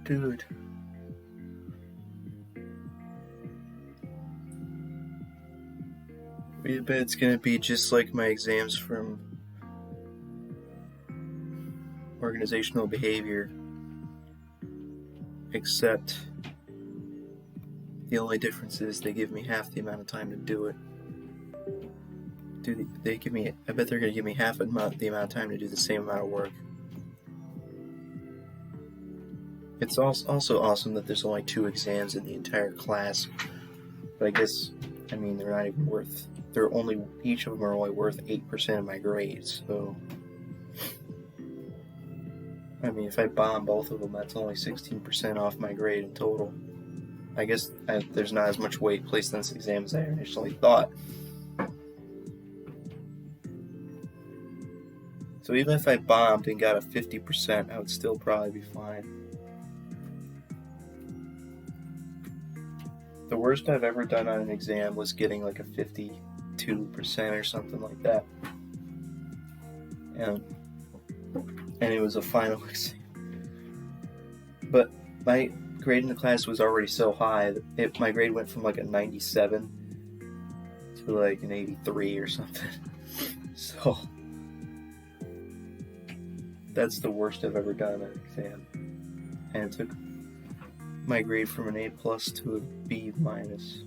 Dude. I bet it's gonna be just like my exams from organizational behavior, except the only difference is they give me half the amount of time to do it. I bet they're gonna give me half the amount of time to do the same amount of work. It's also awesome that there's only 2 exams in the entire class, but I guess, they're not even worth. Each of them are only worth 8% of my grades. So, if I bomb both of them, that's only 16% off my grade in total. I guess there's not as much weight placed on this exam as I initially thought. So even if I bombed and got a 50%, I would still probably be fine. The worst I've ever done on an exam was getting like a 52% or something like that. And it was a final exam. But my grade in the class was already so high that my grade went from like a 97 to like an 83 or something. So that's the worst I've ever done on an exam. And it took my grade from an A+ to a B-,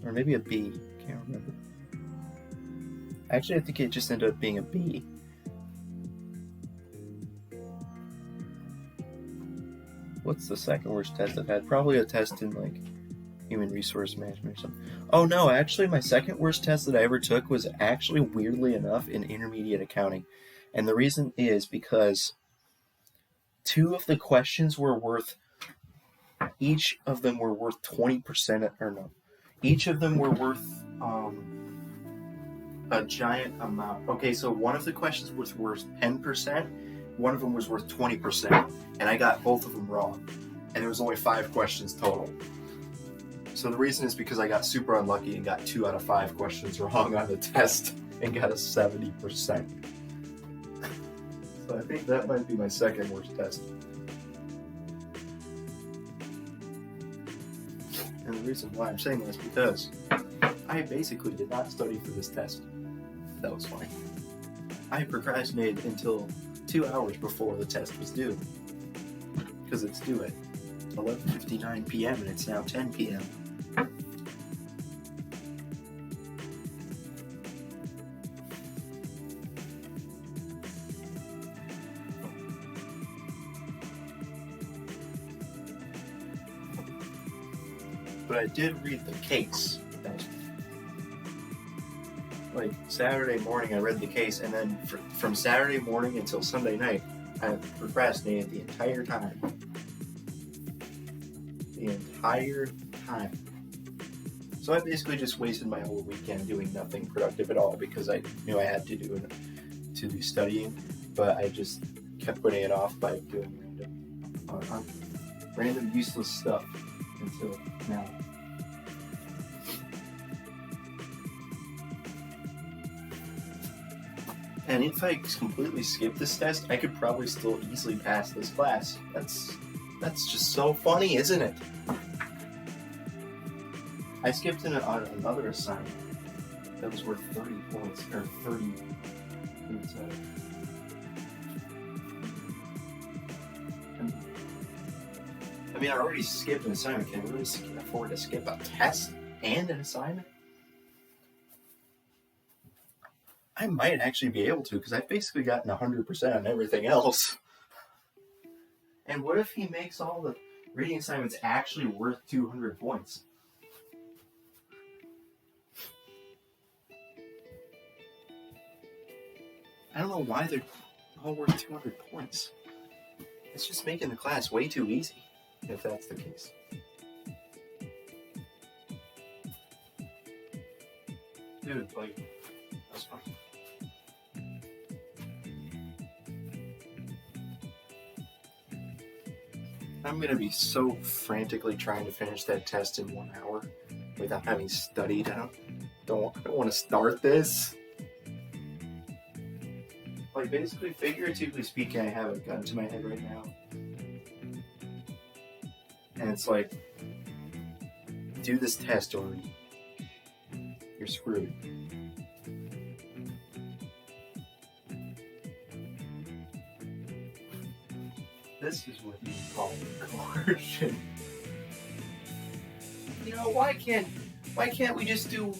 or maybe a B. Can't remember. Actually, I think it just ended up being a B. What's the second worst test I've had? Probably a test in like human resource management or something. Oh no, actually my second worst test that I ever took was actually, weirdly enough, in intermediate accounting. And the reason is because 2 of the questions were worth, each of them were worth 20%, or no. Each of them were worth a giant amount. Okay, so one of the questions was worth 10%, one of them was worth 20%, and I got both of them wrong. And there was only 5 questions total. So the reason is because I got super unlucky and got 2 out of 5 questions wrong on the test and got a 70%. So I think that might be my second worst test. And the reason why I'm saying this is because I basically did not study for this test. That was funny. I procrastinated until 2 hours before the test was due. Because it's due at 11:59 p.m. and it's now 10 p.m. But I did read the case. Like Saturday morning, I read the case, and then from Saturday morning until Sunday night, I procrastinated the entire time. The entire time. So I basically just wasted my whole weekend doing nothing productive at all because I knew I had to do studying, but I just kept putting it off by doing random useless stuff until now. And if I completely skip this test, I could probably still easily pass this class. That's just so funny, isn't it? I skipped another assignment that was worth 30 points, or 30. I already skipped an assignment. Can I really afford to skip a test and an assignment? I might actually be able to, because I've basically gotten 100% on everything else. And what if he makes all the reading assignments actually worth 200 points? I don't know why they're all worth 200 points. It's just making the class way too easy, if that's the case. Dude, that's fine. I'm gonna be so frantically trying to finish that test in 1 hour without having studied. I don't want to start this. Basically, figuratively speaking, I have a gun to my head right now. And it's like, do this test or you're screwed. This is what you call coercion. You know, why can't we just do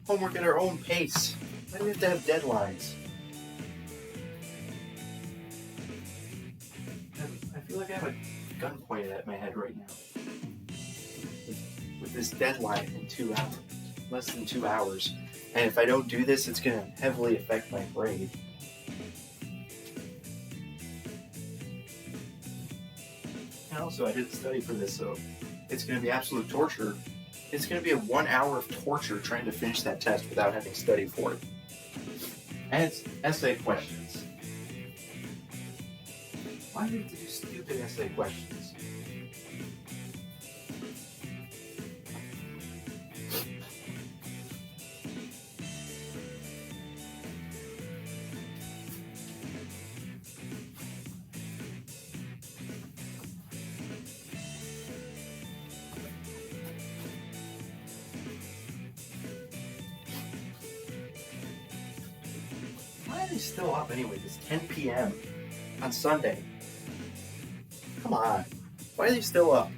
homework at our own pace? Why do we have to have deadlines? I feel like I have a gun pointed at my head right now. With this deadline in 2 hours, less than 2 hours. And if I don't do this, it's going to heavily affect my grade. And also, I didn't study for this, so it's going to be absolute torture. It's going to be a 1 hour of torture trying to finish that test without having studied for it. And it's essay questions. Why do you have to do stupid essay questions? Why are they still up anyway? It's 10 p.m. on Sunday. Come on. Why are they still up?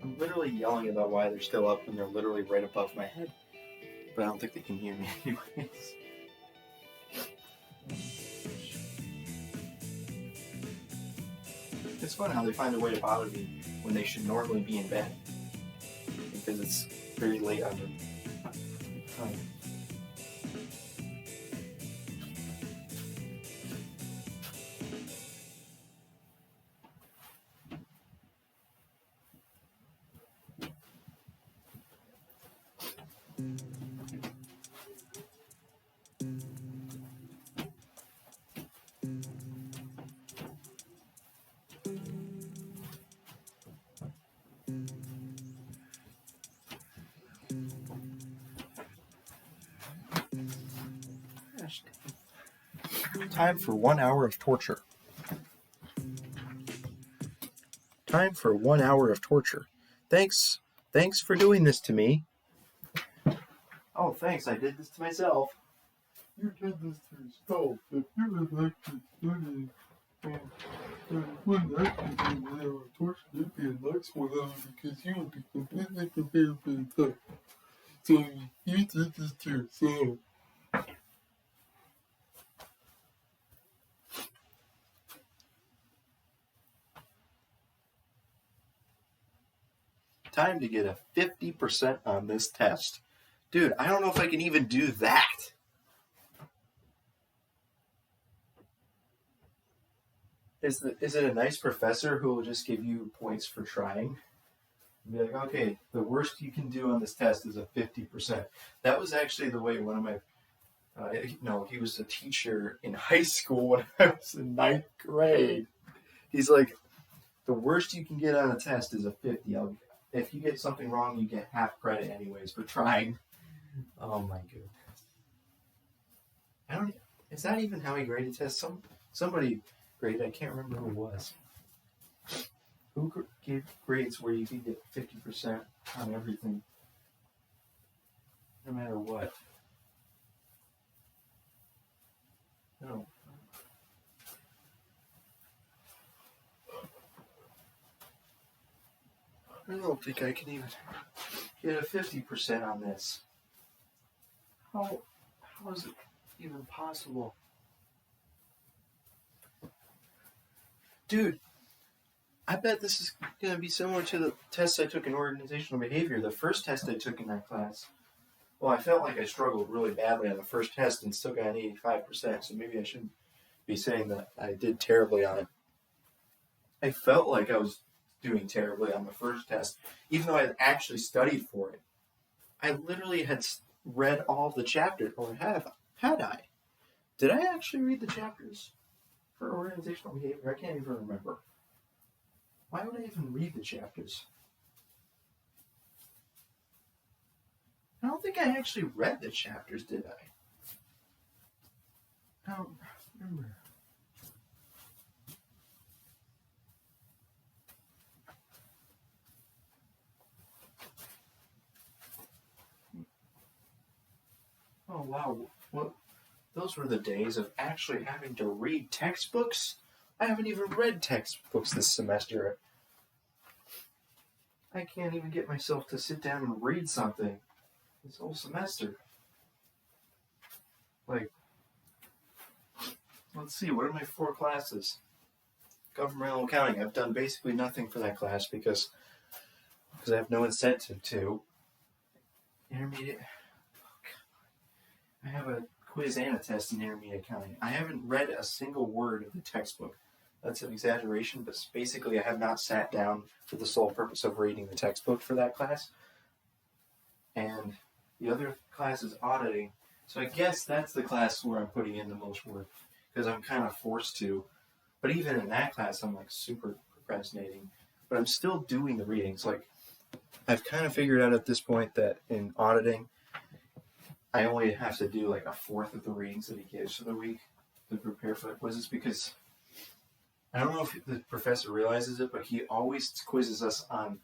I'm literally yelling about why they're still up when they're literally right above my head. But I don't think they can hear me anyways. It's fun how they find a way to bother me when they should normally be in bed. Because it's very late on the time. Time for 1 hour of torture. Time for 1 hour of torture. Thanks for doing this to me. Oh, thanks, I did this to myself. You did this to yourself. If you had actually studied wouldn't actually be an hour of torture, it'd be a nice 1 hour because you would be completely prepared for the test. So you did this to yourself. Time to get a 50% on this test. Dude, I don't know if I can even do that. Is it a nice professor who will just give you points for trying? Be like, okay, the worst you can do on this test is a 50%. That was actually the way one of my, he was a teacher in high school when I was in 9th grade. He's like, the worst you can get on a test is a 50. If you get something wrong, you get half credit anyways for trying. Oh my goodness. Is that even how he graded tests? Somebody graded, I can't remember who it was. Who gave grades where you could get 50% on everything? No matter what. No. I don't think I can even get a 50% on this. How is it even possible? Dude, I bet this is going to be similar to the tests I took in organizational behavior. The first test I took in that class, well, I felt like I struggled really badly on the first test and still got an 85%, so maybe I shouldn't be saying that I did terribly on it. I felt like I was doing terribly on the first test, even though I had actually studied for it. I literally had read all the chapters, or had I? Did I actually read the chapters for organizational behavior? I can't even remember. Why would I even read the chapters? I don't think I actually read the chapters, did I? I don't remember. Oh wow, what? Those were the days of actually having to read textbooks. I haven't even read textbooks this semester. I can't even get myself to sit down and read something this whole semester. Like, let's see, what are my 4 classes? Governmental accounting. I've done basically nothing for that class because I have no incentive to. Intermediate. I have a quiz and a test in intermediate accounting. I haven't read a single word of the textbook. That's an exaggeration, but basically I have not sat down for the sole purpose of reading the textbook for that class. And the other class is auditing. So I guess that's the class where I'm putting in the most work because I'm kind of forced to. But even in that class, I'm like super procrastinating. But I'm still doing the readings. Like, I've kind of figured out at this point that in auditing, I only have to do like a fourth of the readings that he gives for the week to prepare for the quizzes because I don't know if the professor realizes it, but he always quizzes us on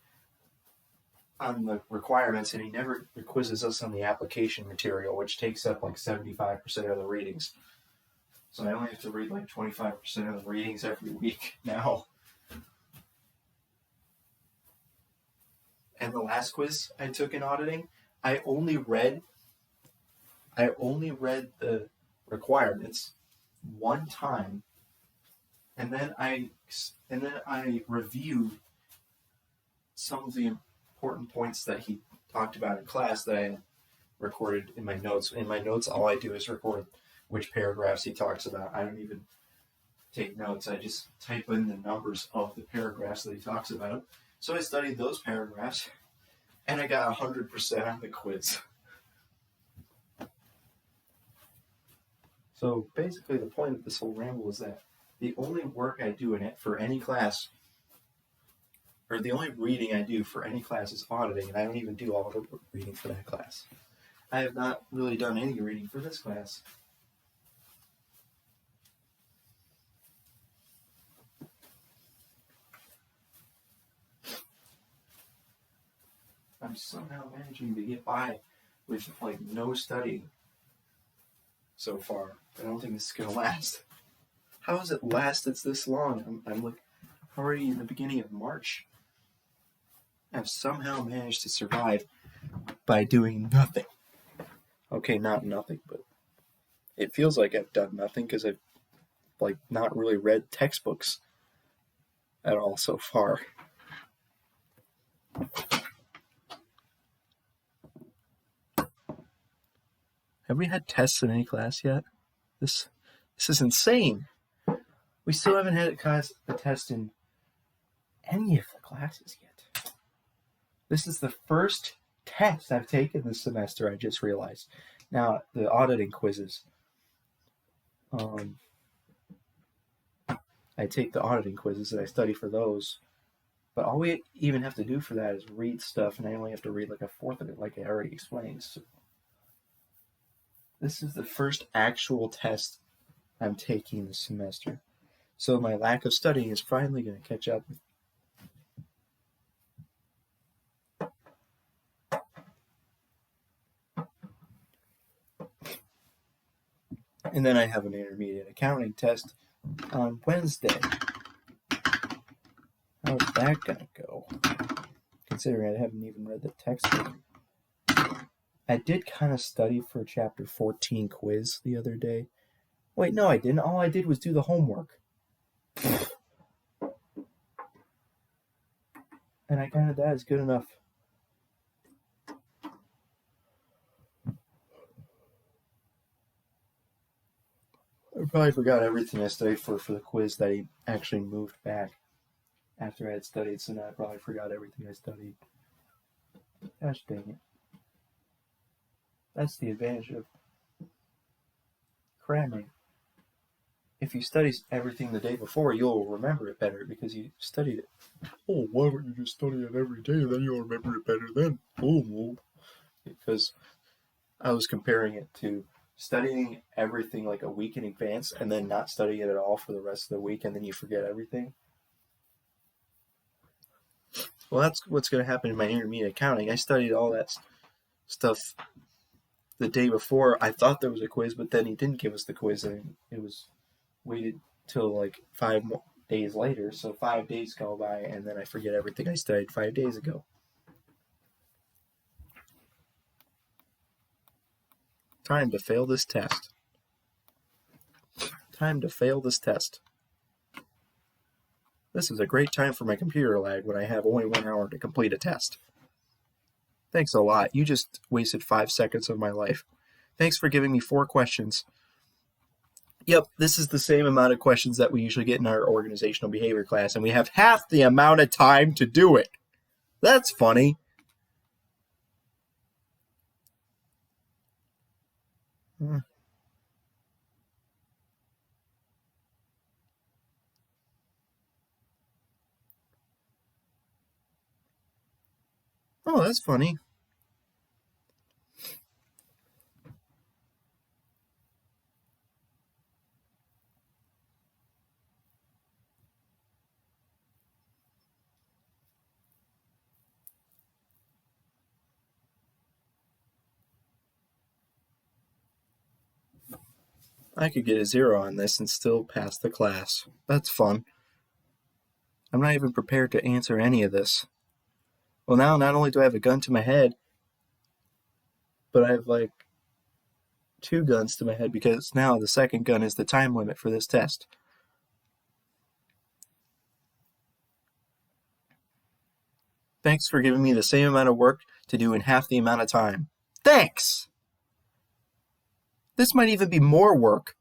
the requirements, and he never quizzes us on the application material, which takes up like 75% of the readings. So I only have to read like 25% of the readings every week now. And the last quiz I took in auditing, I only read the requirements one time, and then I reviewed some of the important points that he talked about in class that I recorded in my notes. In my notes, all I do is record which paragraphs he talks about. I don't even take notes. I just type in the numbers of the paragraphs that he talks about. So I studied those paragraphs, and I got 100% on the quiz. So basically the point of this whole ramble is that the only work I do in it for any class, or the only reading I do for any class is auditing, and I don't even do all the reading for that class. I have not really done any reading for this class. I'm somehow managing to get by with like no studying so far. I don't think this is gonna last. How has it lasted this long? I'm like already in the beginning of March. I've somehow managed to survive by doing nothing. Okay, not nothing, but it feels like I've done nothing because I've like not really read textbooks at all so far. Have we had tests in any class yet? This is insane. We still haven't had a test in any of the classes yet. This is the first test I've taken this semester, I just realized. Now, the auditing quizzes. I take the auditing quizzes and I study for those. But all we even have to do for that is read stuff, and I only have to read like a fourth of it, like I already explained. So this is the first actual test I'm taking this semester. So my lack of studying is finally going to catch up. And then I have an intermediate accounting test on Wednesday. How's that going to go? Considering I haven't even read the textbook. I did kind of study for chapter 14 quiz the other day. Wait, no, I didn't. All I did was do the homework. And I kind of, that is good enough. I probably forgot everything I studied for the quiz that he actually moved back after I had studied, so now I probably forgot everything I studied. Gosh dang it. That's the advantage of cramming. If you study everything the day before, you'll remember it better because you studied it. Oh, why don't you just study it every day, then you'll remember it better then? Oh, because I was comparing it to studying everything like a week in advance and then not studying it at all for the rest of the week, and then you forget everything. Well, that's what's going to happen in my intermediate accounting. I studied all that stuff the day before, I thought there was a quiz, but then he didn't give us the quiz, and it was waited till like 5 days later. So 5 days go by, and then I forget everything I studied 5 days ago. Time to fail this test. Time to fail this test. This is a great time for my computer lag when I have only 1 hour to complete a test. Thanks a lot. You just wasted 5 seconds of my life. Thanks for giving me 4 questions. Yep, this is the same amount of questions that we usually get in our organizational behavior class, and we have half the amount of time to do it. That's funny. Oh, that's funny. I could get a 0 on this and still pass the class. That's fun. I'm not even prepared to answer any of this. Well, now not only do I have a gun to my head, but I have like 2 guns to my head because now the second gun is the time limit for this test. Thanks for giving me the same amount of work to do in half the amount of time. Thanks! This might even be more work.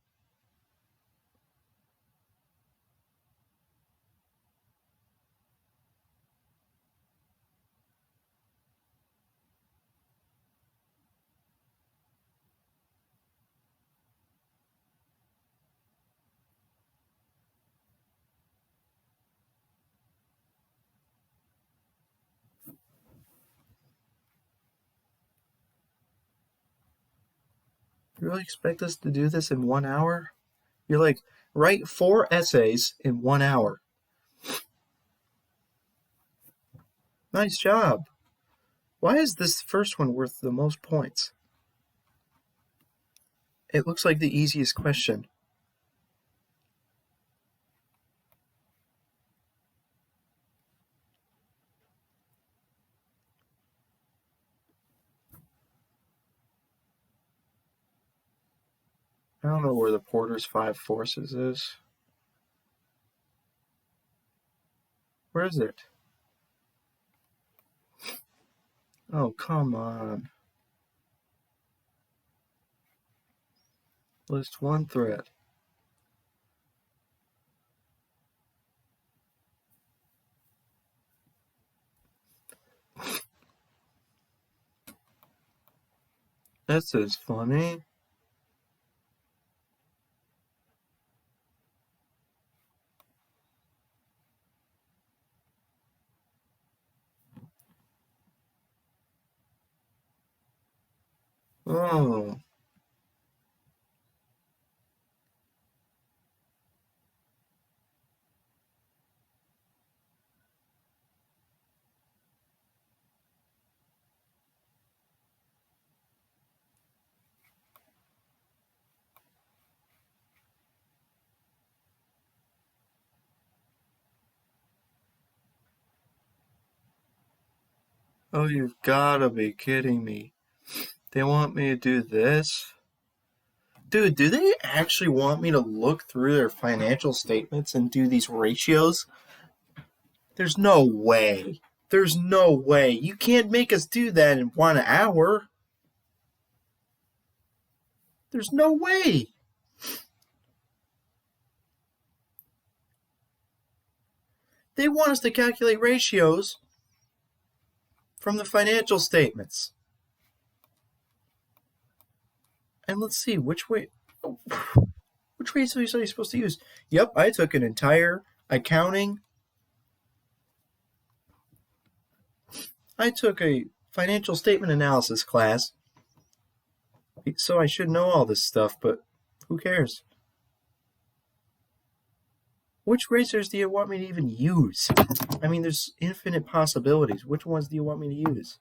You really expect us to do this in 1 hour? You're like, write 4 essays in 1 hour. Nice job. Why is this first one worth the most points? It looks like the easiest question. I don't know where the Porter's 5 forces is. Where is it? Oh, come on. List 1 thread. This is funny. Oh. Oh, you've gotta be kidding me. They want me to do this? Dude, do they actually want me to look through their financial statements and do these ratios? There's no way. There's no way. You can't make us do that in 1 hour. There's no way. They want us to calculate ratios from the financial statements. And let's see, which ratio are you supposed to use? Yep, I took an entire accounting. I took a financial statement analysis class, so I should know all this stuff, but who cares? Which ratios do you want me to even use? I mean, there's infinite possibilities. Which ones do you want me to use?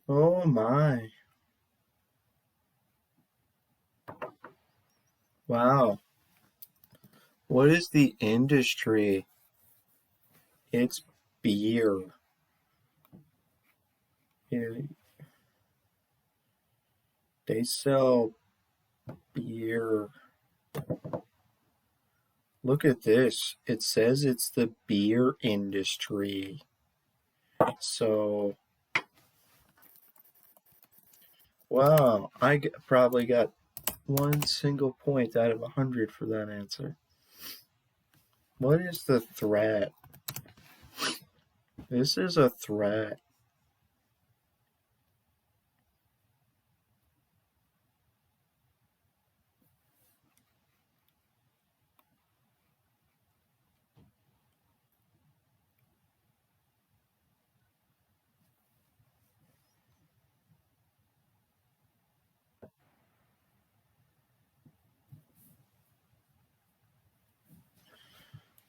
Oh my. Wow. What is the industry? It's beer. Yeah, they sell beer. Look at this. It says it's the beer industry. So, wow, probably got one single point out of 100 for that answer. What is the threat? This is a threat.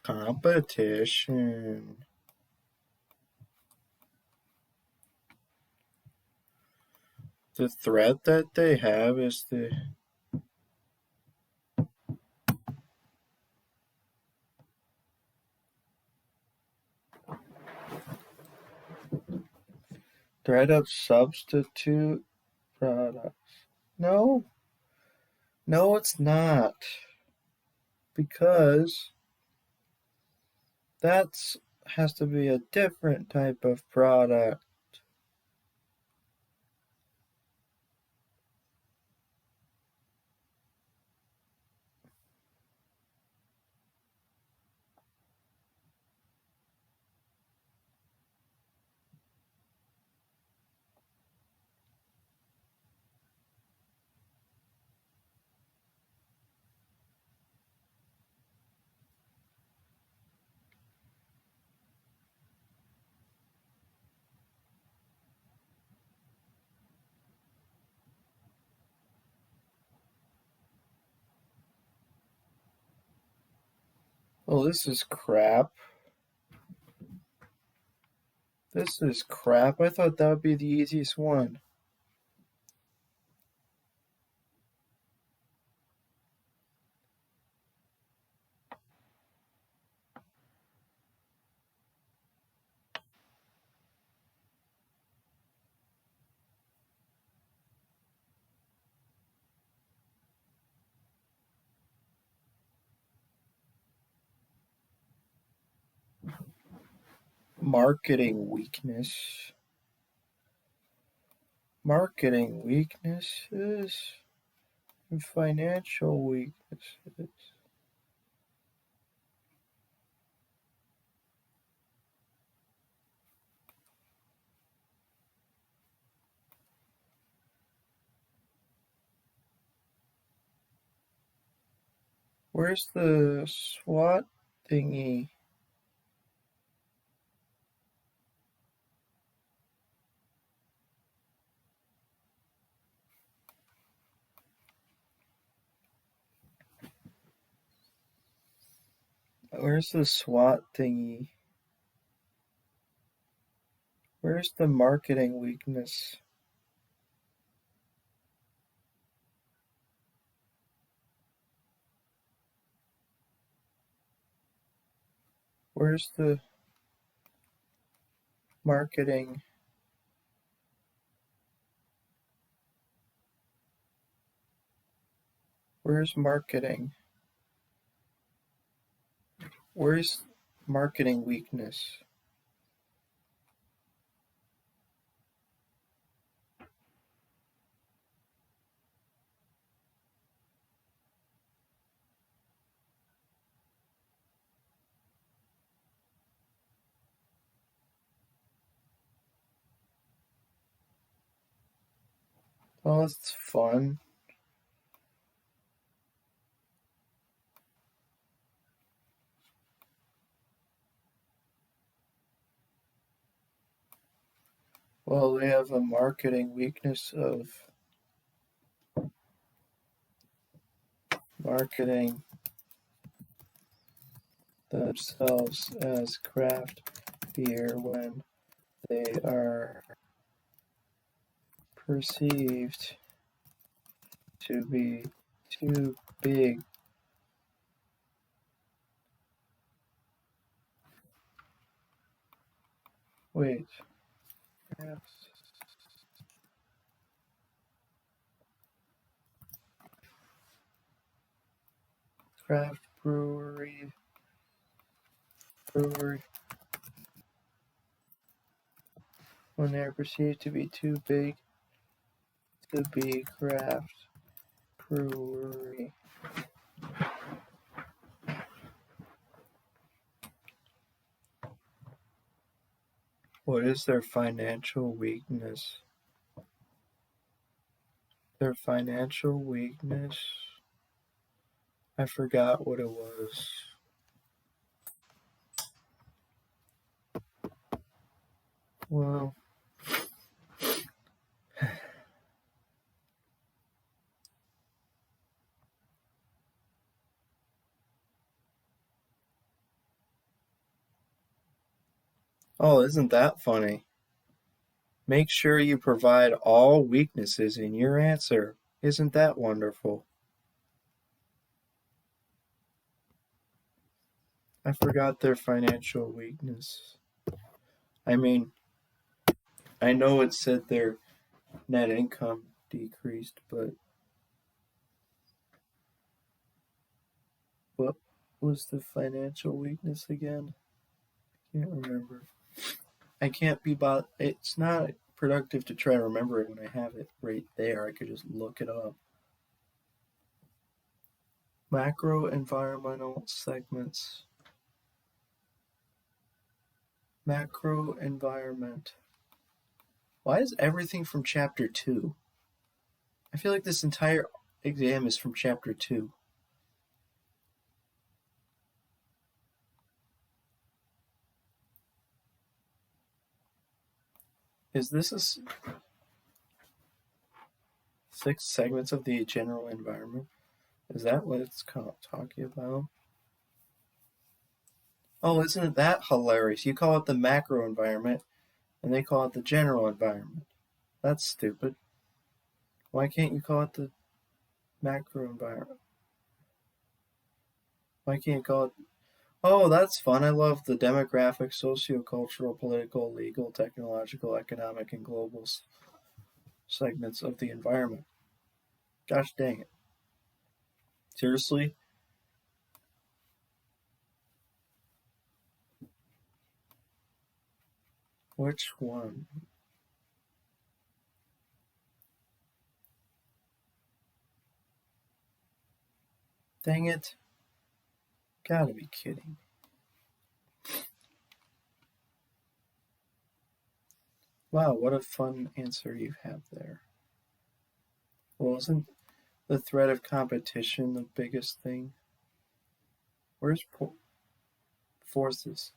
Competition. The threat that they have is the threat of substitute products. No, no, it's not. Because that's has to be a different type of product. Well, this is crap. This is crap. I thought that would be the easiest one. Marketing weakness. Marketing weaknesses and financial weaknesses. Where's the SWAT thingy? Where's the SWAT thingy? Where's the marketing weakness? Where's the marketing? Where's marketing? Where's marketing weakness? Oh, it's fun. Well, they have a marketing weakness of marketing themselves as craft beer when they are perceived to be too big. Wait. Craft brewery. When they are perceived to be too big to be craft brewery. What is their financial weakness? Their financial weakness? I forgot what it was. Well, oh, isn't that funny? Make sure you provide all weaknesses in your answer. Isn't that wonderful? I forgot their financial weakness. I mean, I know it said their net income decreased, but what was the financial weakness again? I can't remember. I can't be bothered. It's not productive to try to remember it when I have it right there. I could just look it up. Macro environmental segments. Macro environment. Why is everything from chapter 2? I feel like this entire exam is from chapter 2. Is this a 6 segments of the general environment? Is that what it's talking about? Oh, isn't that hilarious? You call it the macro environment, and they call it the general environment. That's stupid. Why can't you call it the macro environment? Why can't you call it... Oh, that's fun. I love the demographic, socio-cultural, political, legal, technological, economic, and global segments of the environment. Gosh dang it. Seriously? Which one? Dang it. Gotta be kidding. Wow, what a fun answer you have there. Well, isn't the threat of competition the biggest thing? Where's forces?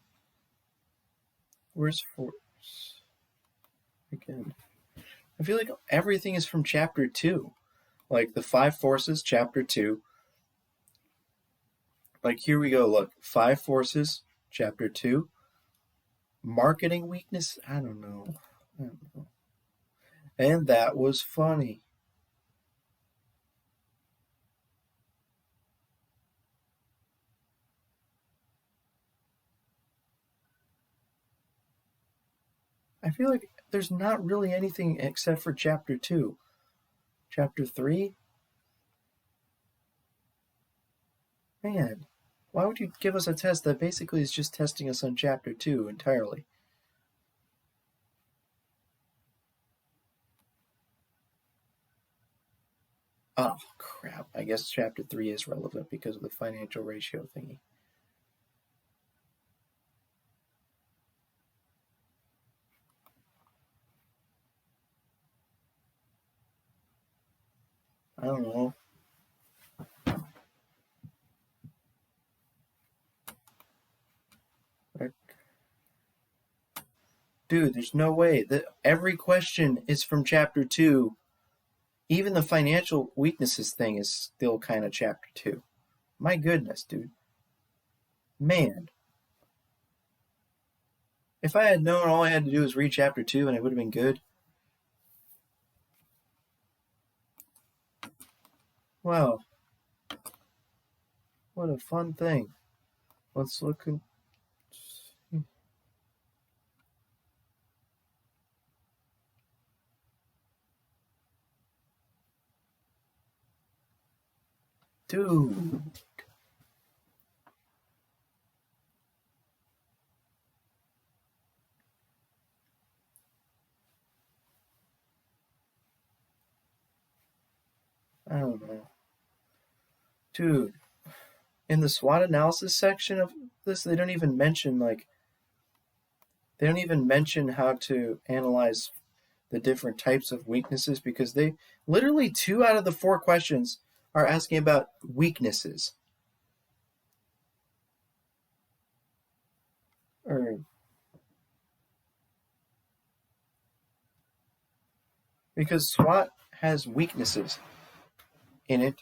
Where's force? Again. I feel like everything is from chapter 2. Like the 5 forces, chapter 2. Like here we go, look. 5 forces, chapter 2. Marketing weakness? I don't know. And that was funny. I feel like there's not really anything except for chapter 2. Chapter 3? Man, why would you give us a test that basically is just testing us on chapter 2 entirely? Oh, crap. I guess chapter 3 is relevant because of the financial ratio thingy. I don't know. Dude, there's no way that every question is from chapter 2. Even the financial weaknesses thing is still kind of chapter 2. My goodness, dude. Man. If I had known all I had to do was read chapter 2 and it would have been good. Wow, what a fun thing. Let's look and see. Dude. I don't know. Dude, in the SWOT analysis section of this, they don't even mention how to analyze the different types of weaknesses because they literally 2 out of the 4 questions are asking about weaknesses. Or because SWOT has weaknesses in it.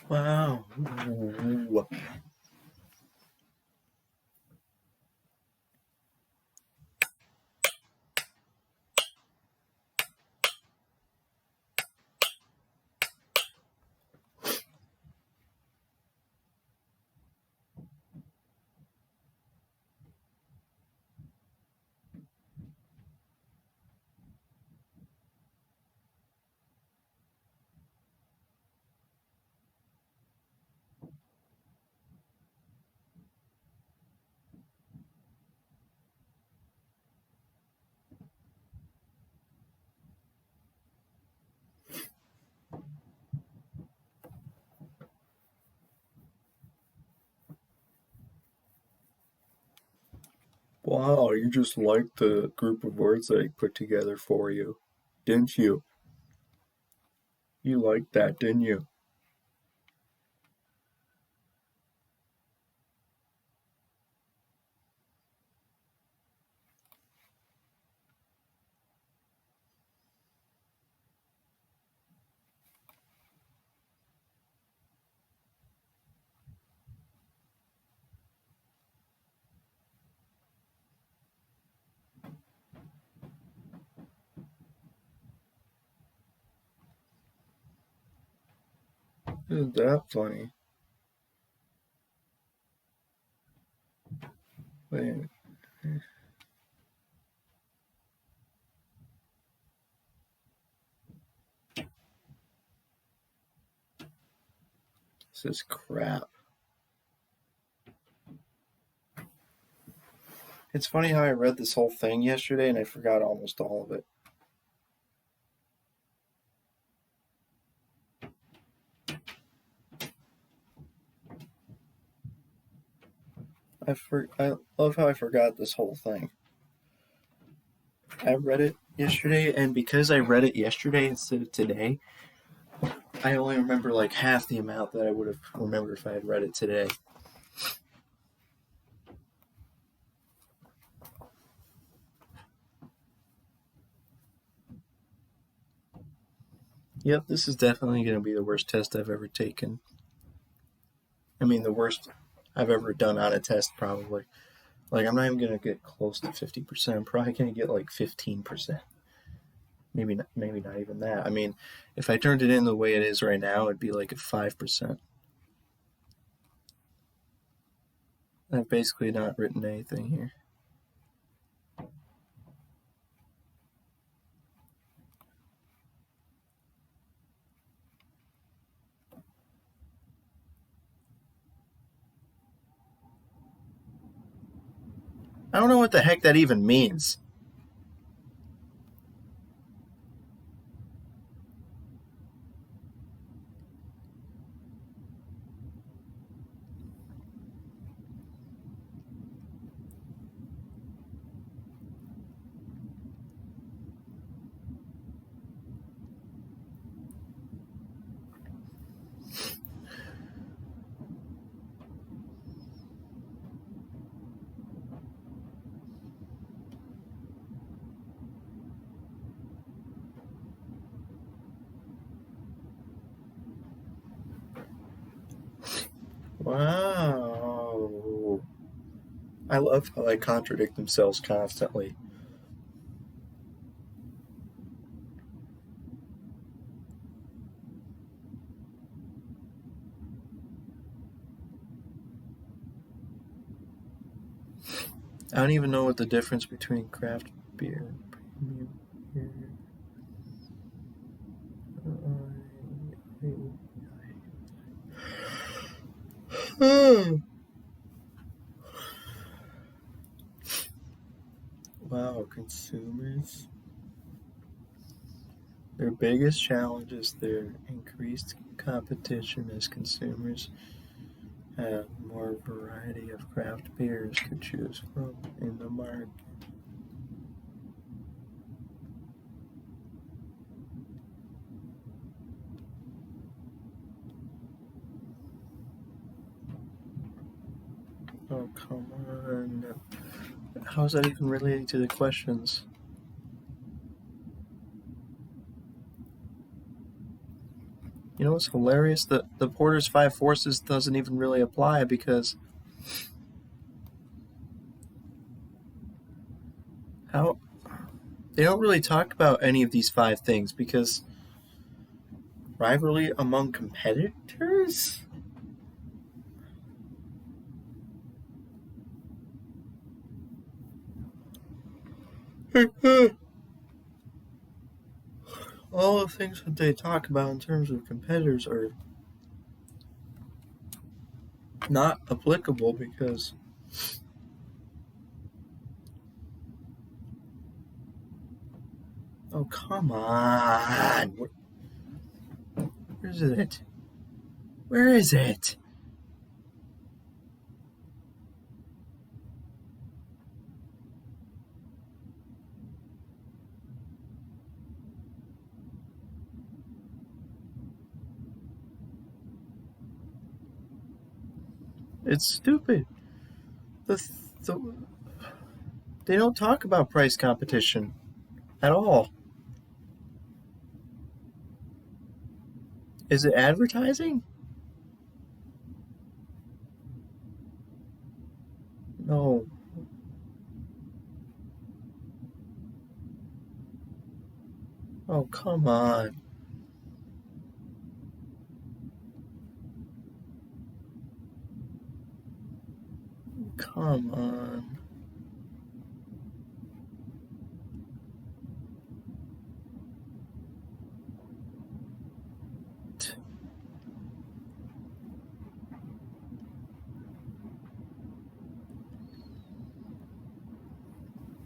Wow. Wow, you just liked the group of words that I put together for you, didn't you? You liked that, didn't you? Isn't that funny? Wait, this is crap. It's funny how I read this whole thing yesterday and I forgot almost all of it. I love how I forgot this whole thing. I read it yesterday, and because I read it yesterday instead of today, I only remember like half the amount that I would have remembered if I had read it today. Yep, this is definitely going to be the worst test I've ever taken. I mean, the worst I've ever done on a test, probably. Like, I'm not even going to get close to 50%. I'm probably going to get like 15%. Maybe not even that. I mean, if I turned it in the way it is right now, it'd be like a 5%. I've basically not written anything here. I don't know what the heck that even means. Wow. I love how they contradict themselves constantly. I don't even know what the difference between craft beer and premium beer. Wow, consumers. Their biggest challenge is their increased competition as consumers have more variety of craft beers to choose from in the market. Oh, come on. How is that even relating to the questions? You know what's hilarious? The Porter's Five Forces doesn't even really apply because how they don't really talk about any of these five things because rivalry among competitors? All the things that they talk about in terms of competitors are not applicable because oh come on. Where is it? Where is it? It's stupid. The, the they don't talk about price competition at all. Is it advertising? No. Oh, come on. Come on.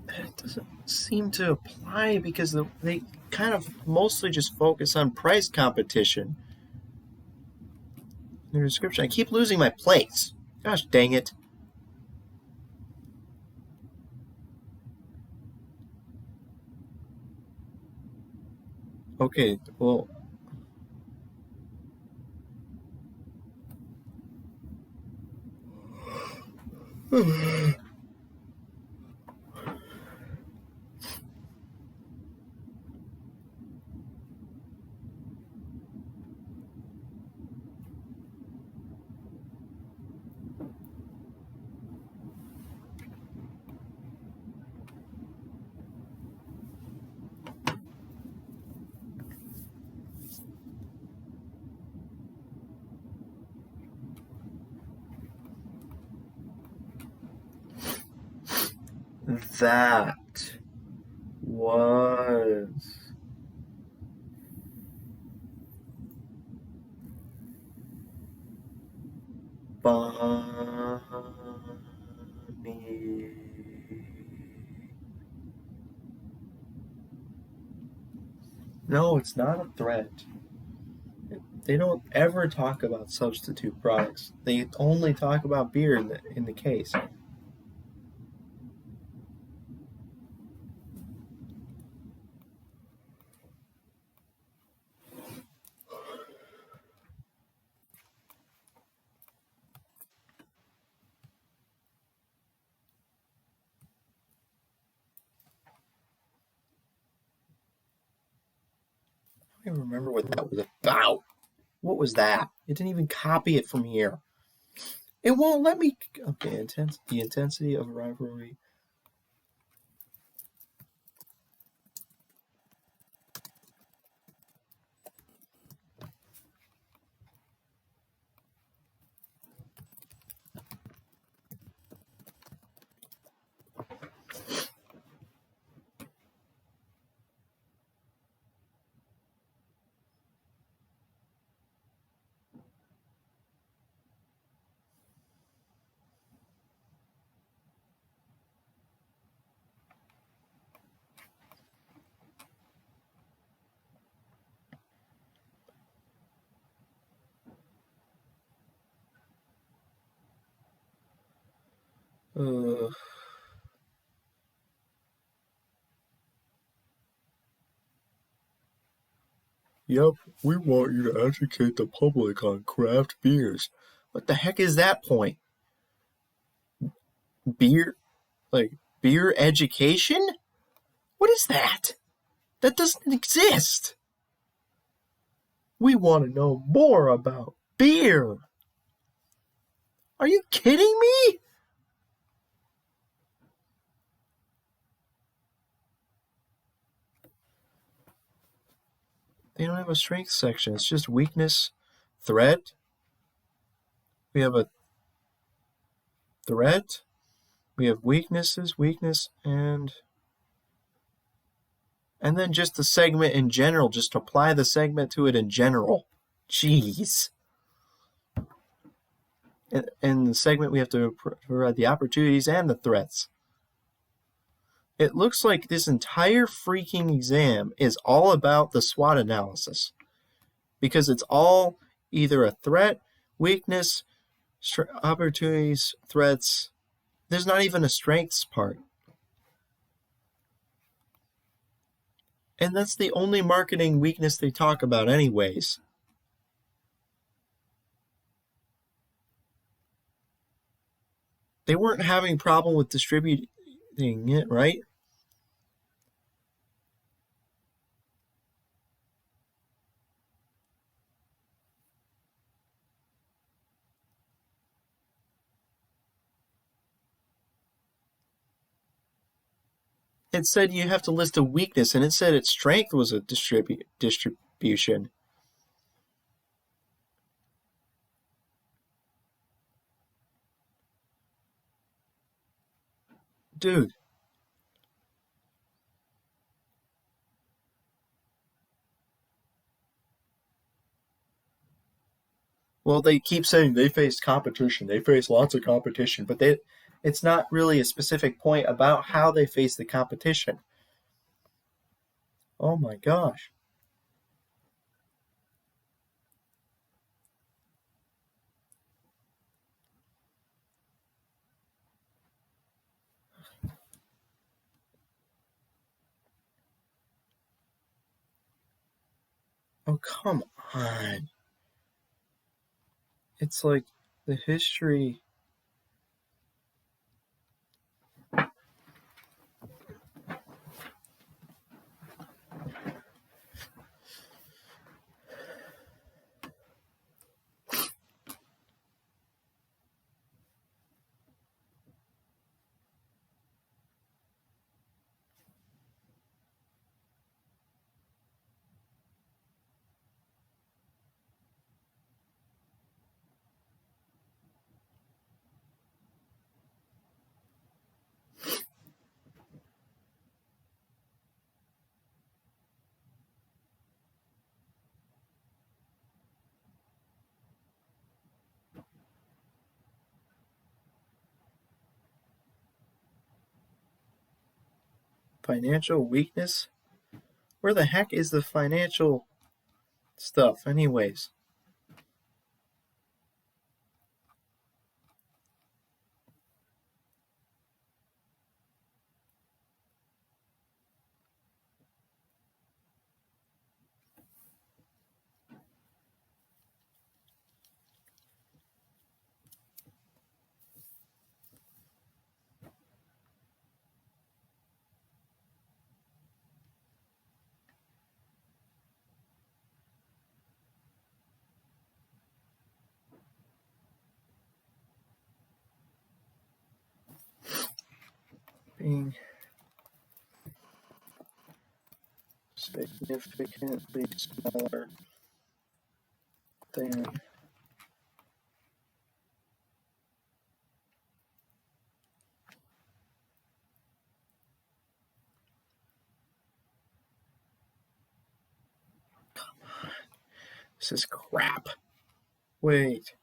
It doesn't seem to apply because they kind of mostly just focus on price competition. In the description, I keep losing my place. Gosh dang it. Okay, well. That was funny. No, it's not a threat. They don't ever talk about substitute products. They only talk about beer in the case. I don't even remember what that was about. What was that? It didn't even copy it from here. It won't let me. Okay, the intensity of rivalry. Uh, Yep, we want you to educate the public on craft beers. What the heck is that point? Beer? Like, beer education? What is that? That doesn't exist. We want to know more about beer. Are you kidding me? They don't have a strength section. It's just weakness, threat. We have a threat. We have weaknesses, weakness, and then just the segment in general. Just apply the segment to it in general. Jeez. In the segment, we have to provide the opportunities and the threats. It looks like this entire freaking exam is all about the SWOT analysis. Because it's all either a threat, weakness, opportunities, threats. There's not even a strengths part. And that's the only marketing weakness they talk about anyways. They weren't having a problem with distributing it, right? It said you have to list a weakness, and it said its strength was a distribution. Dude. Well, they keep saying they face competition. They face lots of competition, but it's not really a specific point about how they face the competition. Oh my gosh. Oh, come on. It's like the history. Financial weakness? Where the heck is the financial stuff, anyways? Being significantly smaller than this is crap. Wait.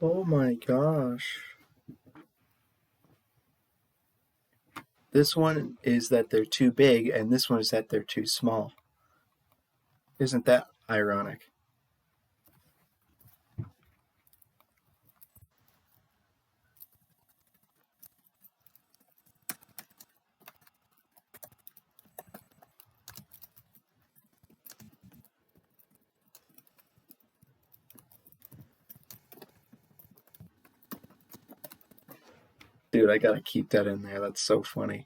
Oh my gosh. This one is that they're too big, and this one is that they're too small. Isn't that ironic? Dude, I gotta keep that in there. That's so funny.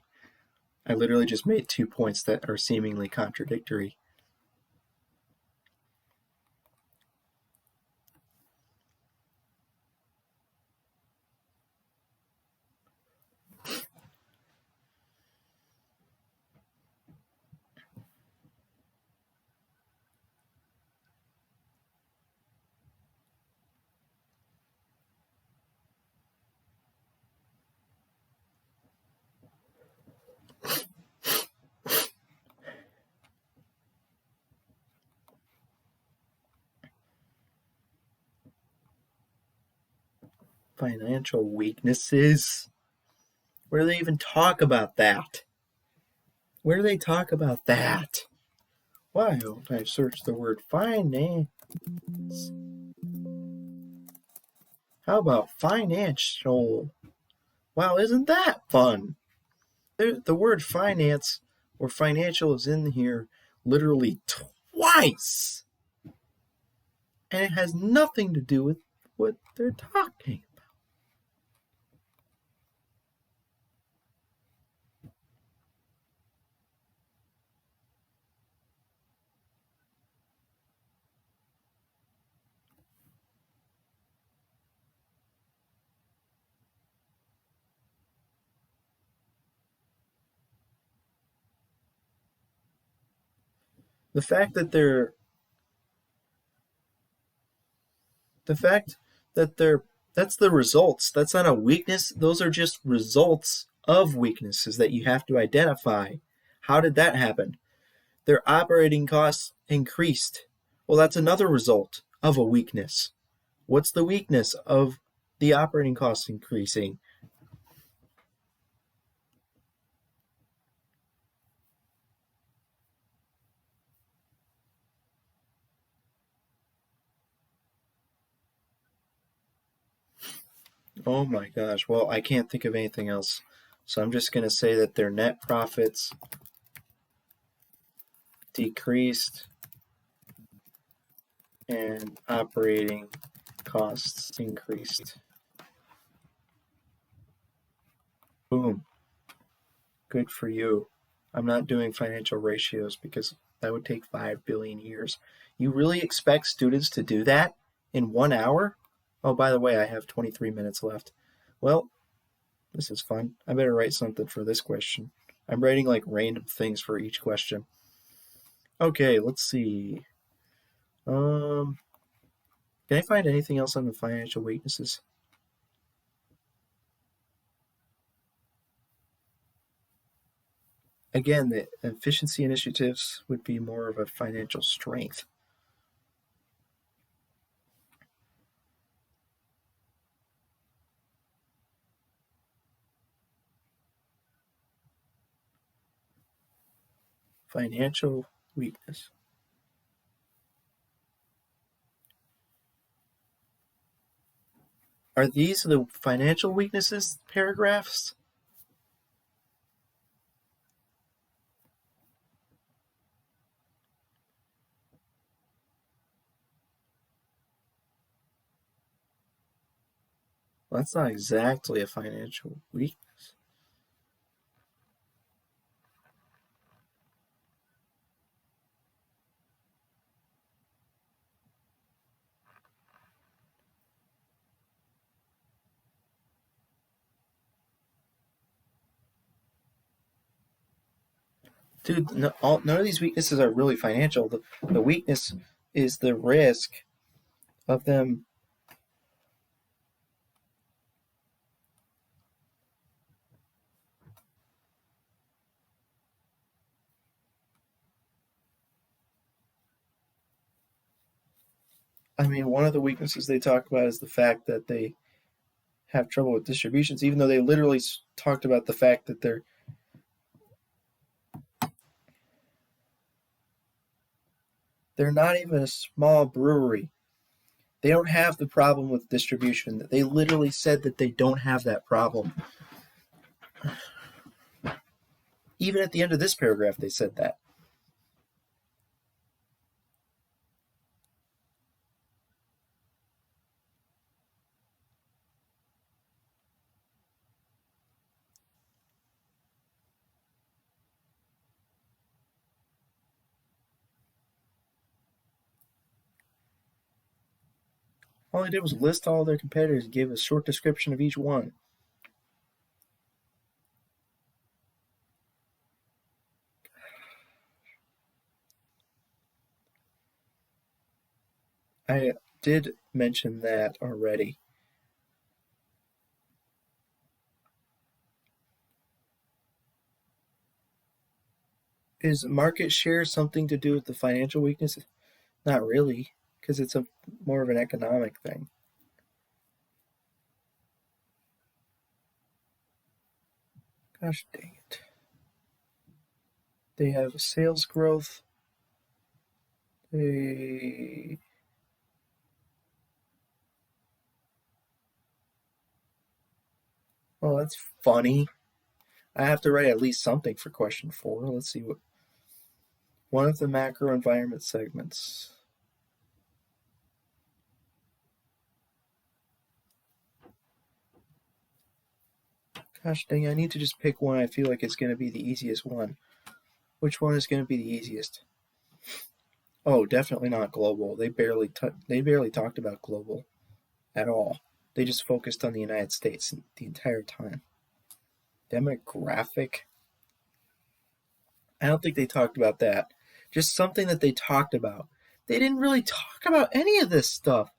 I literally just made 2 points that are seemingly contradictory. Financial weaknesses? Where do they even talk about that? Where do they talk about that? Why don't I search the word finance? How about financial? Wow, isn't that fun? The word finance or financial is in here literally twice. And it has nothing to do with what they're talking about. The fact that that's the results. That's not a weakness. Those are just results of weaknesses that you have to identify. How did that happen? Their operating costs increased. Well, that's another result of a weakness. What's the weakness of the operating costs increasing? Oh my gosh. Well, I can't think of anything else. So I'm just going to say that their net profits decreased and operating costs increased. Boom. Good for you. I'm not doing financial ratios because that would take 5 billion years. You really expect students to do that in 1 hour? Oh, by the way, I have 23 minutes left. Well, this is fun. I better write something for this question. I'm writing like random things for each question. Okay, let's see. Can I find anything else on the financial weaknesses? Again, the efficiency initiatives would be more of a financial strength. Financial weakness. Are these the financial weaknesses paragraphs? Well, that's not exactly a financial weakness. Dude, none of these weaknesses are really financial. The weakness is the risk of them. I mean, one of the weaknesses they talk about is the fact that they have trouble with distributions, even though they literally talked about the fact that they're not even a small brewery. They don't have the problem with distribution. They literally said that they don't have that problem. Even at the end of this paragraph, they said that. All they did was list all their competitors and give a short description of each one. I did mention that already. Is market share something to do with the financial weakness? Not really, because it's a more of an economic thing. Gosh dang it. They have sales growth. They well, that's funny. I have to write at least something for question 4. Let's see what one of the macro environment segments. Gosh dang, I need to just pick one I feel like it's going to be the easiest one. Which one is going to be the easiest? Oh, definitely not global. They barely talked about global at all. They just focused on the United States the entire time. Demographic. I don't think they talked about that. Just something that they talked about. They didn't really talk about any of this stuff.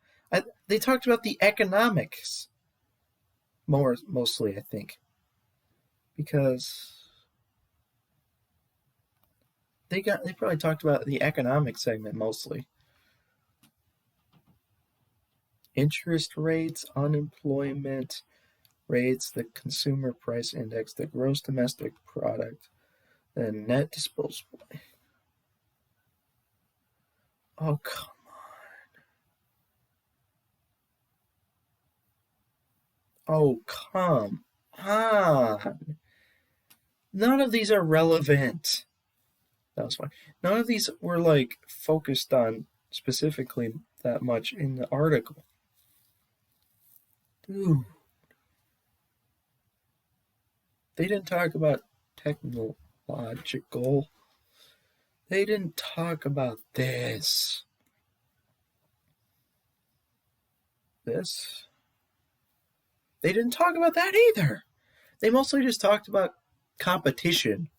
They talked about the economics mostly, I think, because They probably talked about the economic segment mostly. Interest rates, unemployment rates, the consumer price index, the gross domestic product, the net disposable. Oh, come on. None of these are relevant. That was fine. None of these were like focused on specifically that much in the article. Dude. They didn't talk about technological. They didn't talk about this. This. They didn't talk about that either. They mostly just talked about competition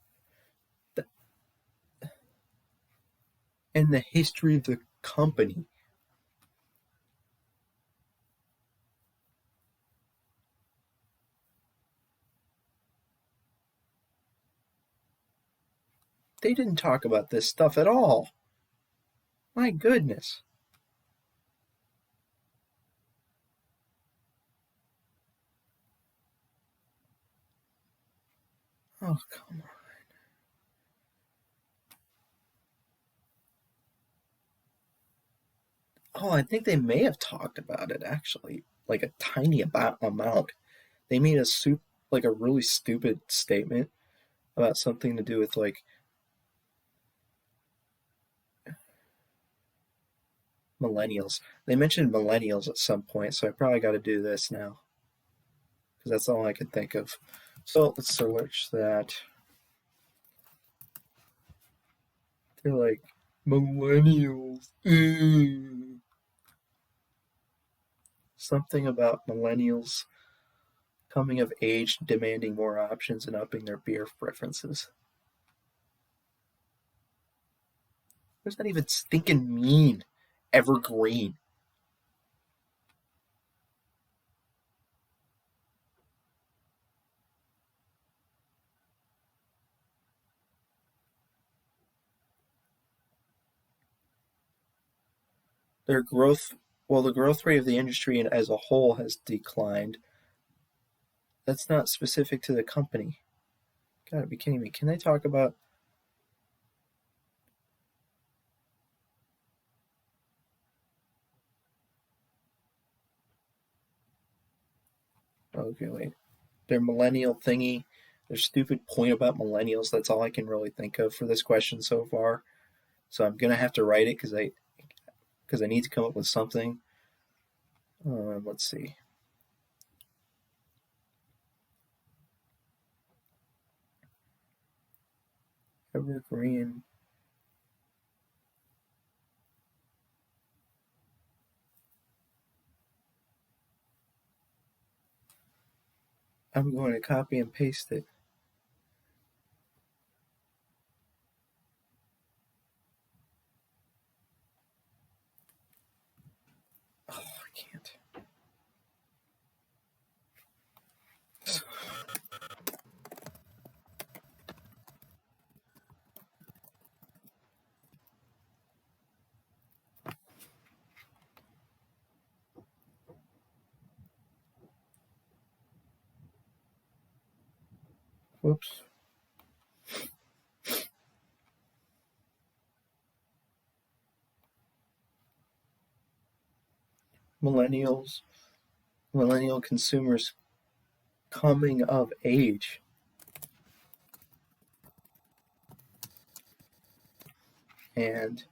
and the history of the company. They didn't talk about this stuff at all. My goodness. Oh, come on. Oh, I think they may have talked about it actually, like a tiny amount. They made like a really stupid statement about something to do with like millennials. They mentioned millennials at some point, so I probably got to do this now because that's all I can think of. So let's search that. They're like millennials. Something about millennials coming of age, demanding more options, and upping their beer preferences. What does that even stinking mean? Evergreen. Their growth, well, the growth rate of the industry as a whole has declined. That's not specific to the company. Gotta be kidding me. Can they talk about. Okay, wait. Their millennial thingy, their stupid point about millennials, that's all I can really think of for this question so far. So I'm gonna have to write it because I need to come up with something. Let's see. Evergreen. I'm going to copy and paste it. Oh, I can't. Whoops. Millennials, millennial consumers coming of age. And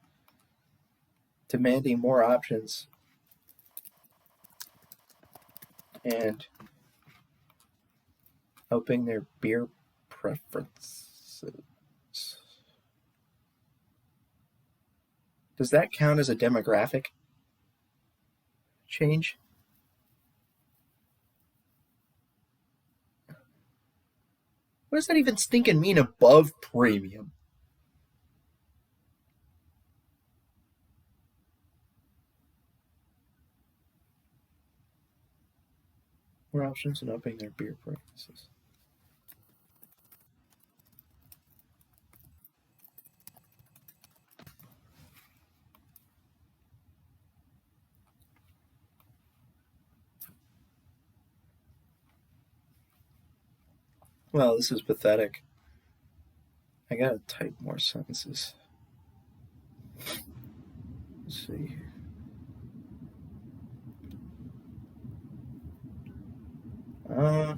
demanding more options and upping their beer preferences. Does that count as a demographic change? What does that even stinking mean above premium? More options and upping their beer preferences. Well, this is pathetic. I gotta type more sentences. Let's see. Uh,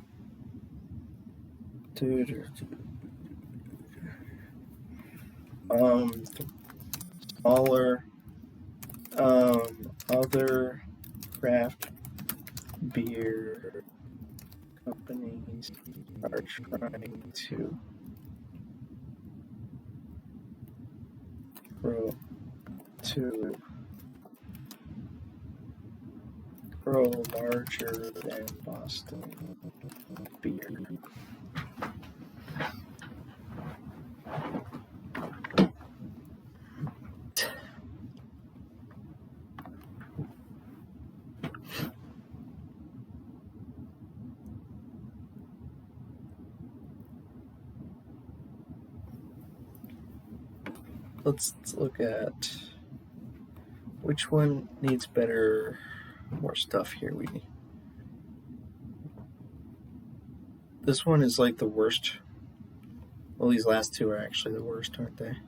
smaller, other craft beer companies are trying to grow to grow larger than Boston beer. Let's look at which one needs more stuff here. This one is like the worst. Well, these last two are actually the worst, aren't they?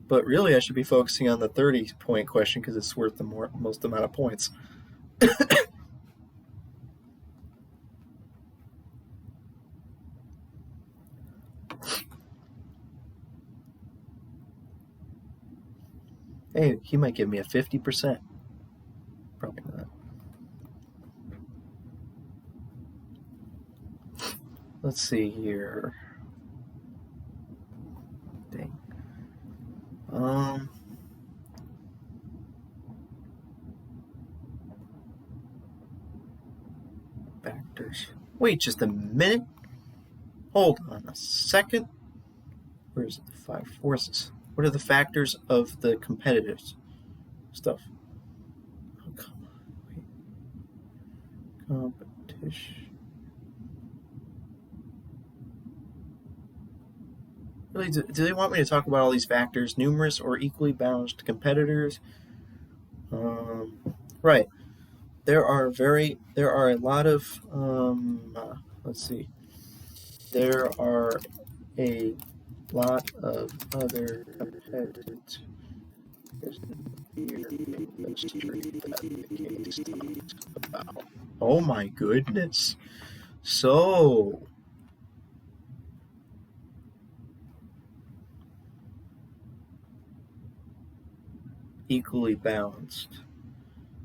But really, I should be focusing on the 30-point question because it's worth the most amount of points. Hey, he might give me a 50%. Probably not. Let's see here. Dang. Factors. Wait just a minute. Hold on a second. Where is it? The 5 forces. What are the factors of the competitive stuff? Oh, come on. Wait. Competition. Really, do they want me to talk about all these factors? Numerous or equally balanced competitors? Right. There are a lot of, let's see. There are a lot of other competitors about. Oh my goodness. So, equally balanced.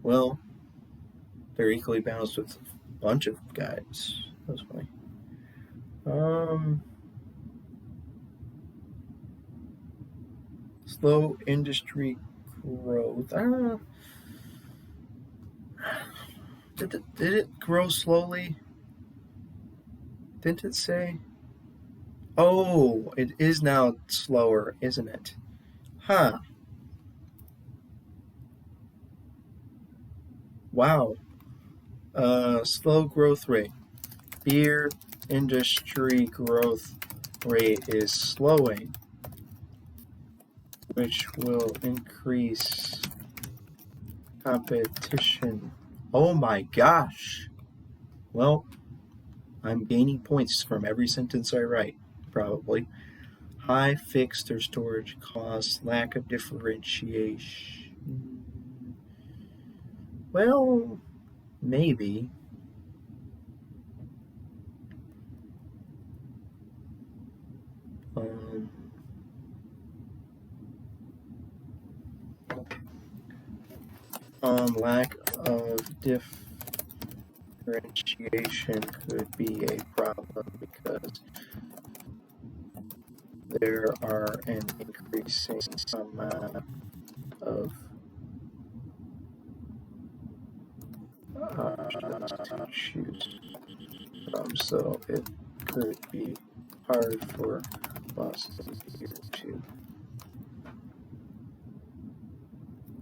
Well, they're equally balanced with a bunch of guys. That's funny. Slow industry growth. I don't know. Did it grow slowly? Didn't it say? Oh, it is now slower, isn't it? Huh. Wow. Slow growth rate. Beer industry growth rate is slowing, which will increase competition. Oh my gosh. Well, I'm gaining points from every sentence I write, probably. High fixed or storage costs, lack of differentiation. Well, maybe. Lack of differentiation could be a problem because there are an increasing amount of to choose from, so it could be hard for Boston here to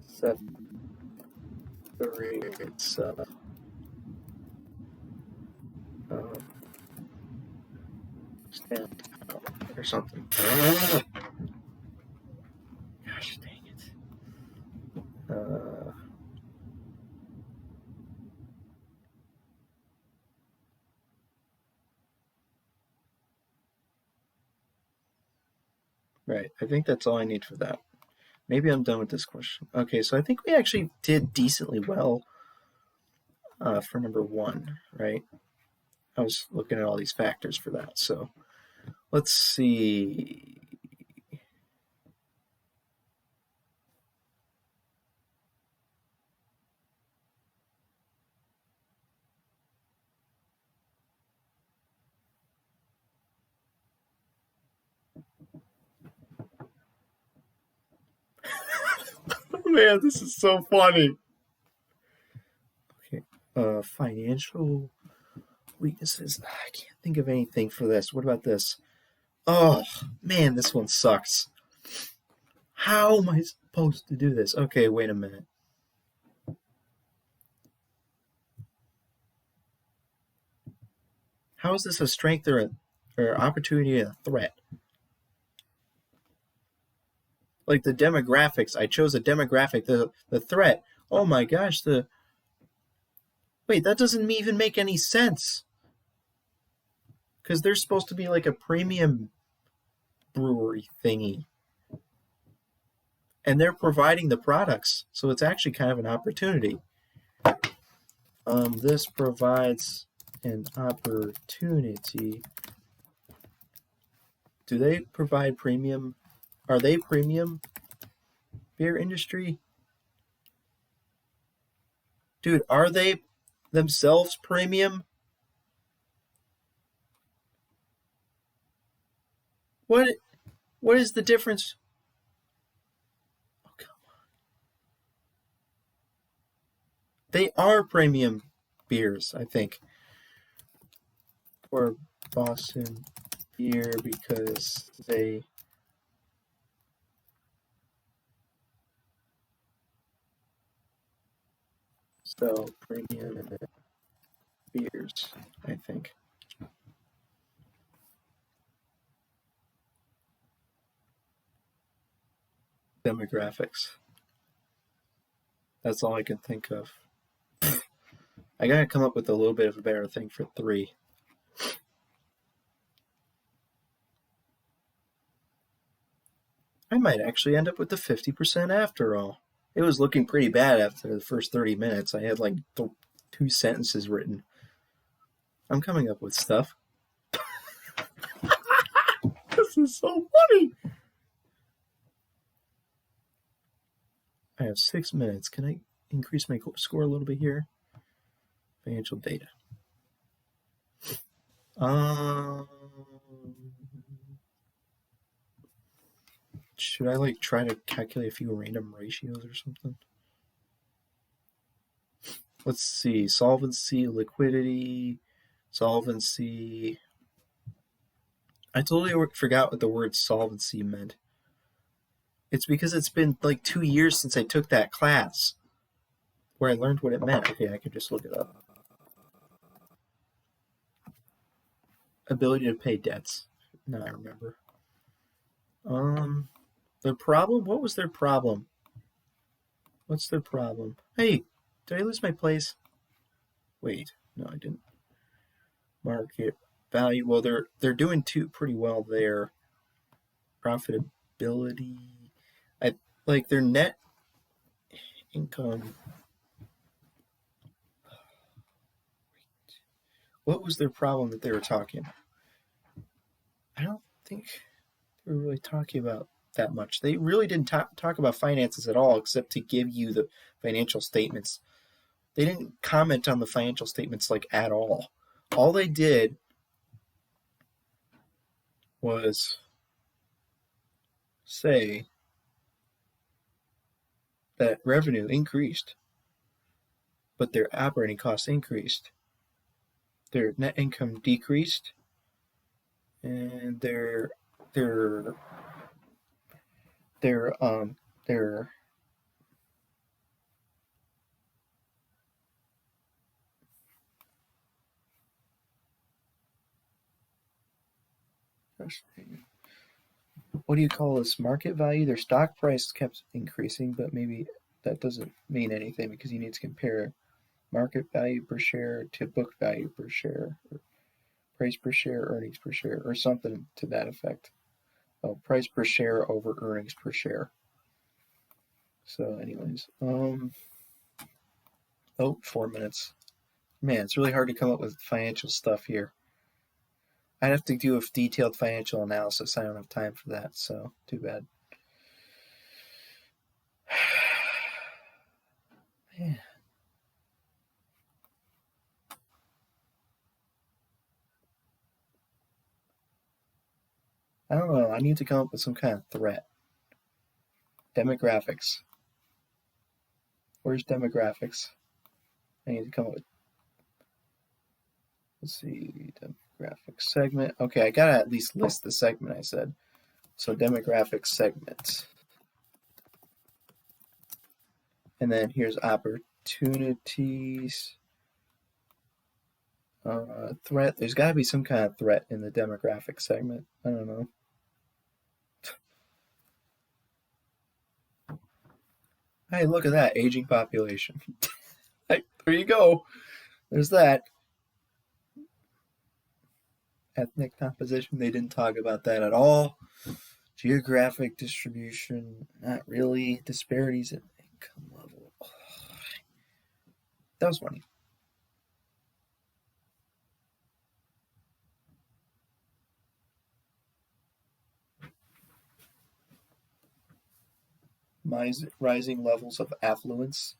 separate itself stand out or something. Gosh dang it. Right. I think that's all I need for that. Maybe I'm done with this question. Okay, so I think we actually did decently well for number 1, right? I was looking at all these factors for that. So let's see. Man, this is so funny. Okay, financial weaknesses. I can't think of anything for this. What about this? Oh, man, this one sucks. How am I supposed to do this? Okay, wait a minute. How is this a strength or opportunity and a threat? Like the demographics, I chose a demographic. The threat. Oh my gosh, wait, that doesn't even make any sense. Because they're supposed to be like a premium brewery thingy. And they're providing the products, so it's actually kind of an opportunity. This provides an opportunity. Do they provide premium? Are they premium beer industry? Dude, are they themselves premium? What is the difference? Oh, come on. They are premium beers, I think. Or Boston beer because they sell premium beers, I think. Demographics. That's all I can think of. I gotta come up with a little bit of a better thing for 3. I might actually end up with the 50% after all. It was looking pretty bad after the first 30 minutes. I had like 2 sentences written. I'm coming up with stuff. This is so funny. I have 6 minutes. Can I increase my score a little bit here? Financial data. Should I like try to calculate a few random ratios or something? Let's see. Solvency, liquidity, solvency. I totally forgot what the word solvency meant. It's because it's been like 2 years since I took that class where I learned what it meant. Okay, I can just look it up. Ability to pay debts. Now I remember. Their problem? What was their problem? What's their problem? Hey, did I lose my place? Wait, no, I didn't. Market value. Well, they're doing pretty well there. Profitability. I like their net income. What was their problem that they were talking about? I don't think they were really talking about that much. They really didn't talk about finances at all, except to give you the financial statements. They didn't comment on the financial statements like at all. All they did was say that revenue increased, but their operating costs increased. Their net income decreased, and their what do you call this, market value? Their stock price kept increasing, but maybe that doesn't mean anything because you need to compare market value per share to book value per share, or price per share, earnings per share, or something to that effect. Oh, price per share over earnings per share. So anyways, 4 minutes. Man, it's really hard to come up with financial stuff here. I'd have to do a detailed financial analysis. I don't have time for that, so too bad. Man. I don't know. I need to come up with some kind of threat. Demographics. Where's demographics? I need to come up with. Let's see. Demographic segment. Okay, I gotta at least list the segment I said. So demographic segment. And then here's opportunities. Threat. There's got to be some kind of threat in the demographic segment. I don't know. Hey, look at that. Aging population. Hey, there you go. There's that. Ethnic composition. They didn't talk about that at all. Geographic distribution. Not really. Disparities in income level. That was funny. Rising levels of affluence.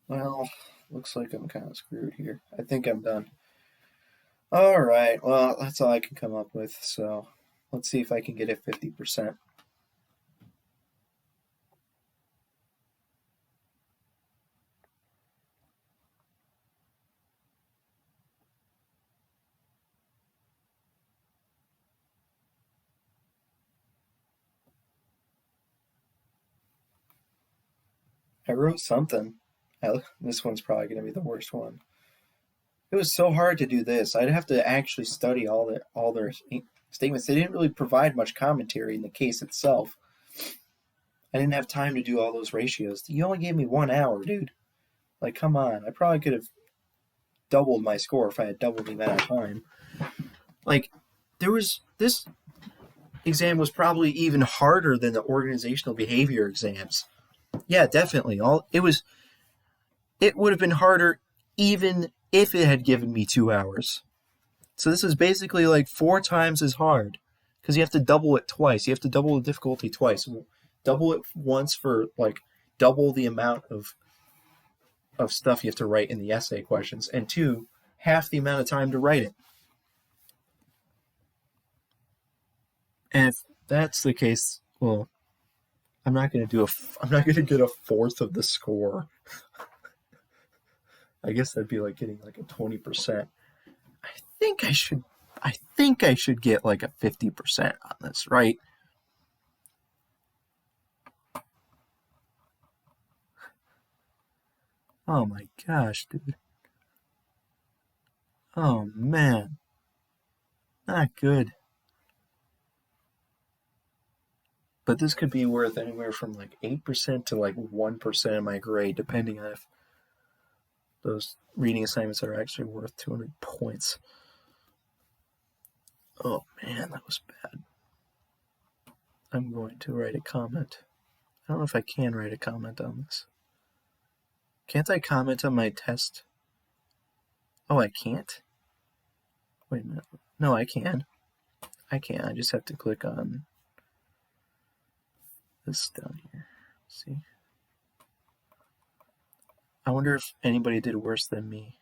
Well, looks like I'm kind of screwed here. I think I'm done. All right. Well, that's all I can come up with. So let's see if I can get it 50%. I wrote something. This one's probably going to be the worst one. It was so hard to do this. I'd have to actually study all their statements. They didn't really provide much commentary in the case itself. I didn't have time to do all those ratios. You only gave me 1 hour, dude. Like, come on. I probably could have doubled my score if I had doubled the amount of time. Like, this exam was probably even harder than the organizational behavior exams. Yeah, definitely. It would have been harder even if it had given me 2 hours. So this is basically like 4 times as hard because you have to double it twice. You have to double the difficulty twice. Double it once for like double the amount of stuff you have to write in the essay questions, and 2, half the amount of time to write it. And if that's the case, well, I'm not going to get a fourth of the score. I guess that'd be like getting like a 20%. I think I should get like a 50% on this, right? Oh my gosh, dude. Oh man. Not good. But this could be worth anywhere from like 8% to like 1% of my grade, depending on if those reading assignments are actually worth 200 points. Oh man, that was bad. I'm going to write a comment. I don't know if I can write a comment on this. Can't I comment on my test? Oh, I can't? Wait a minute. No, I can. I can. I just have to click on this down here. See? I wonder if anybody did worse than me.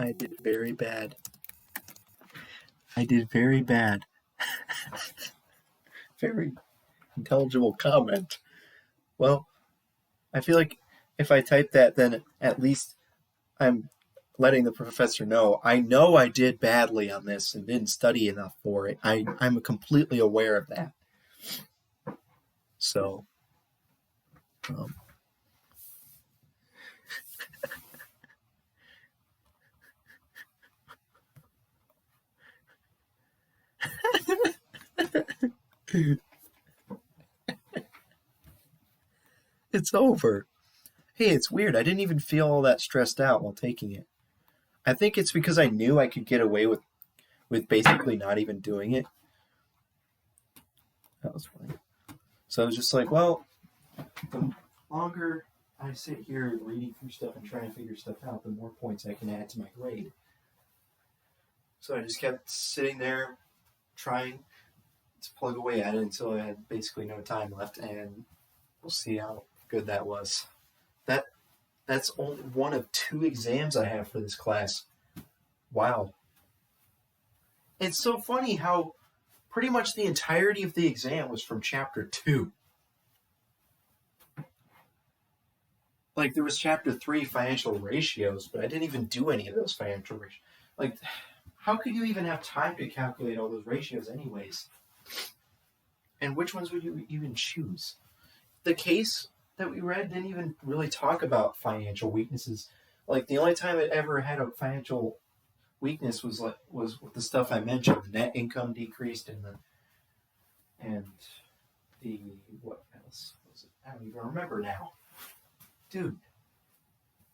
I did very bad. I did very bad. Very intelligible comment. Well, I feel like if I type that, then at least I'm letting the professor know I did badly on this and didn't study enough for it. I'm completely aware of that. So, um, it's over. Hey, it's weird. I didn't even feel all that stressed out while taking it. I think it's because I knew I could get away with basically not even doing it. That was funny. So I was just like, well, the longer I sit here reading through stuff and trying to figure stuff out, the more points I can add to my grade. So I just kept sitting there trying to plug away at it until I had basically no time left, and we'll see how good that was. That's only one of 2 exams I have for this class. Wow. It's so funny how pretty much the entirety of the exam was from chapter 2. Like, there was chapter 3, financial ratios, but I didn't even do any of those financial ratios. Like, how could you even have time to calculate all those ratios anyways? And which ones would you even choose? The case that we read didn't even really talk about financial weaknesses. Like, the only time it ever had a financial weakness was with the stuff I mentioned. The net income decreased and the what else was it? I don't even remember now. Dude,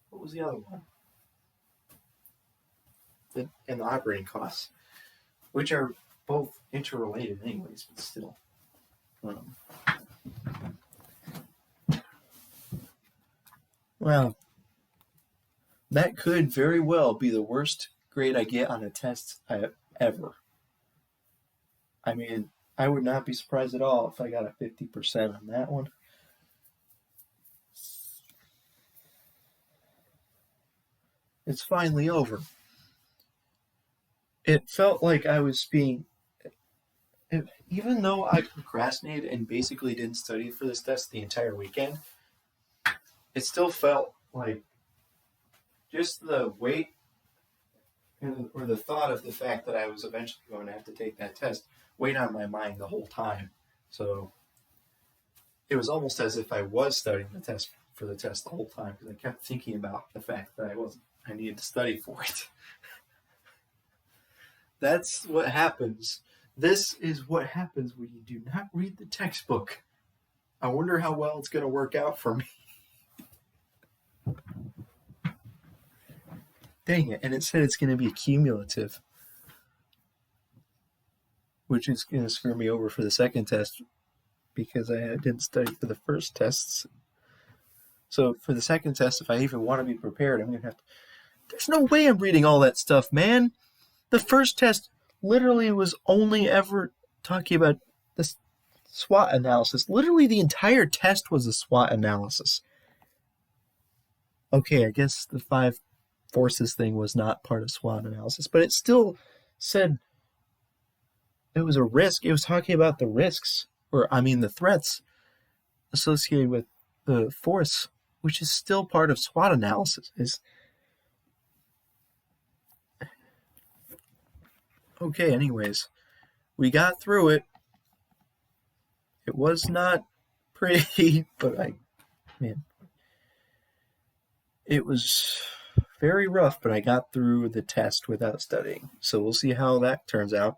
what was the other one? And the operating costs, which are both interrelated anyways, but still. Well, that could very well be the worst grade I get on a test ever. I mean, I would not be surprised at all if I got a 50% on that one. It's finally over. It felt like I was being... Even though I procrastinated and basically didn't study for this test the entire weekend, it still felt like just the weight or the thought of the fact that I was eventually going to have to take that test weighed on my mind the whole time. So it was almost as if I was studying for the test the whole time, because I kept thinking about the fact that I needed to study for it. That's what happens. This is what happens when you do not read the textbook. I wonder how well it's going to work out for me. Dang it. And it said it's going to be cumulative, which is going to screw me over for the second test because I didn't study for the first tests. So for the second test, if I even want to be prepared, I'm going to have to... There's no way I'm reading all that stuff, man. The first test literally was only ever talking about this SWOT analysis. Literally the entire test was a SWOT analysis. Okay, I guess the 5 forces thing was not part of SWOT analysis, but it still said it was a risk. It was talking about the risks, the threats associated with the force, which is still part of SWOT analysis. Okay, anyways, we got through it. It was not pretty, but it was very rough, but I got through the test without studying. So we'll see how that turns out.